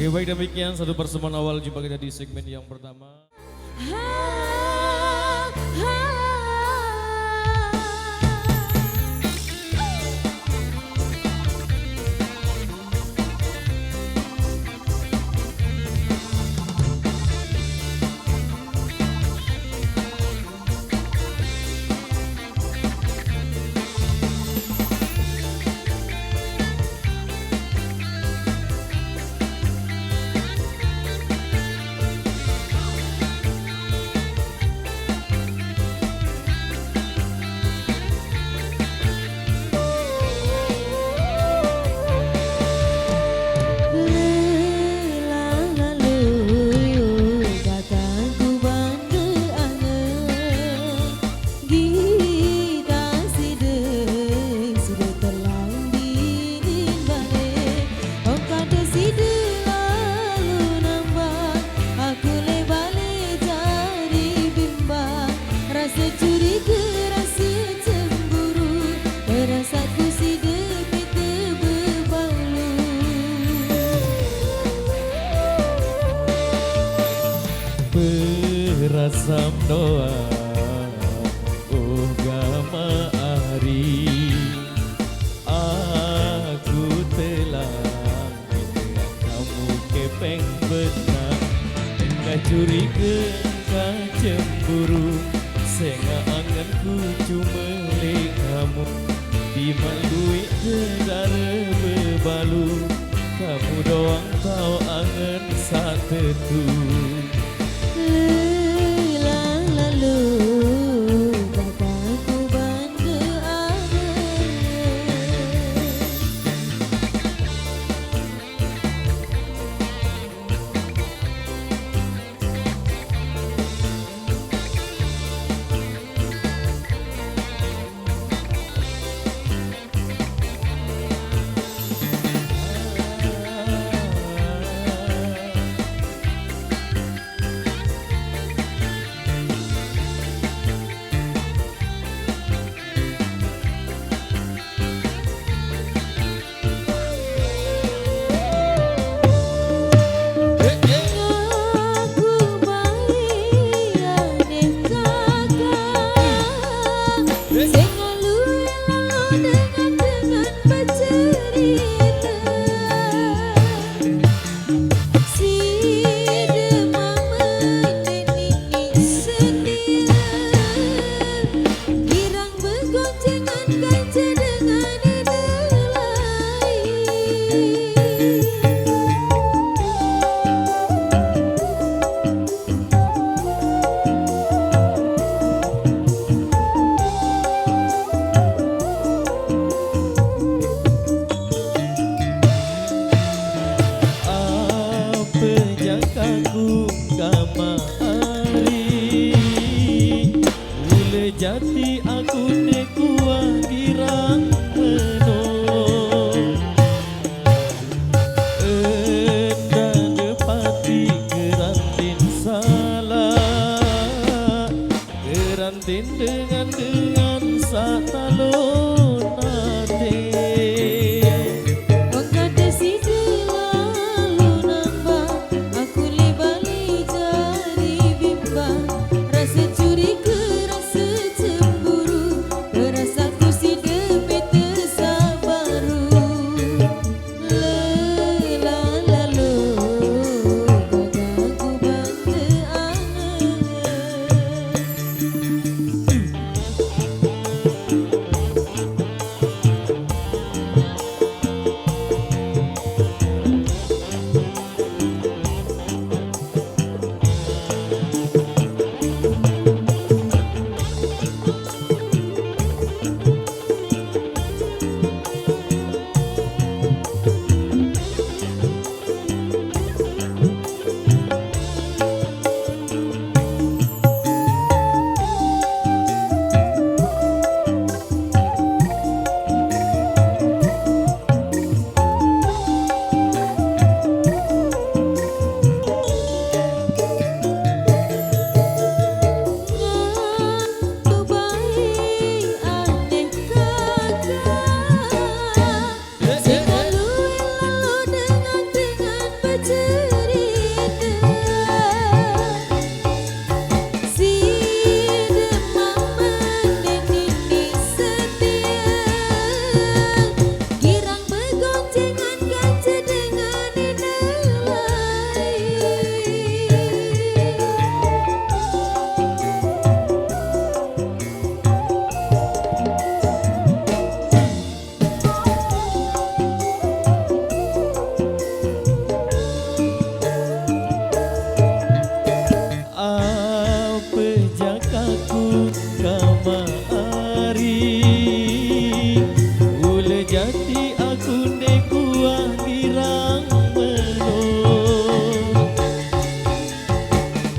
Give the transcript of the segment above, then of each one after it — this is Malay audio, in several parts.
Oke, baik demikian satu pertemuan awal jumpa kita di segmen yang pertama. Berasam doa gama ari aku telah peng benang engkau curiga engkau cemburu senga anganku cuma kamu di malui negara bebalu kamu doang tahu angan satu tu lalu kataku bantu jati aku nekuang girang menong enda depati kerantin salah kerantin dengan satalon nate jati aku nekuang girang menong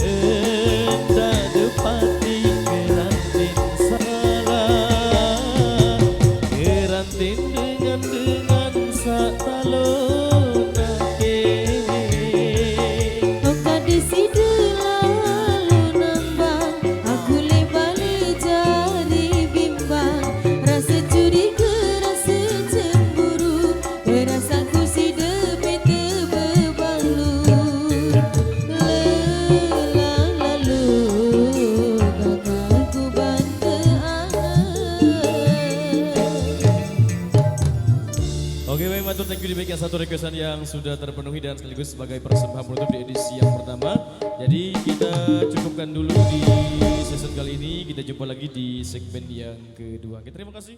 enda depati kerantin salah kerantin dengan satalon nake oka desi lalu nambang aku lebali jari bimbang rasa curiga Oke, baik, matur, thank you di bagian satu requestan yang sudah terpenuhi dan sekaligus sebagai persembahan penutup di edisi yang pertama. Jadi kita cukupkan dulu di season kali ini. Kita jumpa lagi di segmen yang kedua. Oke, terima kasih.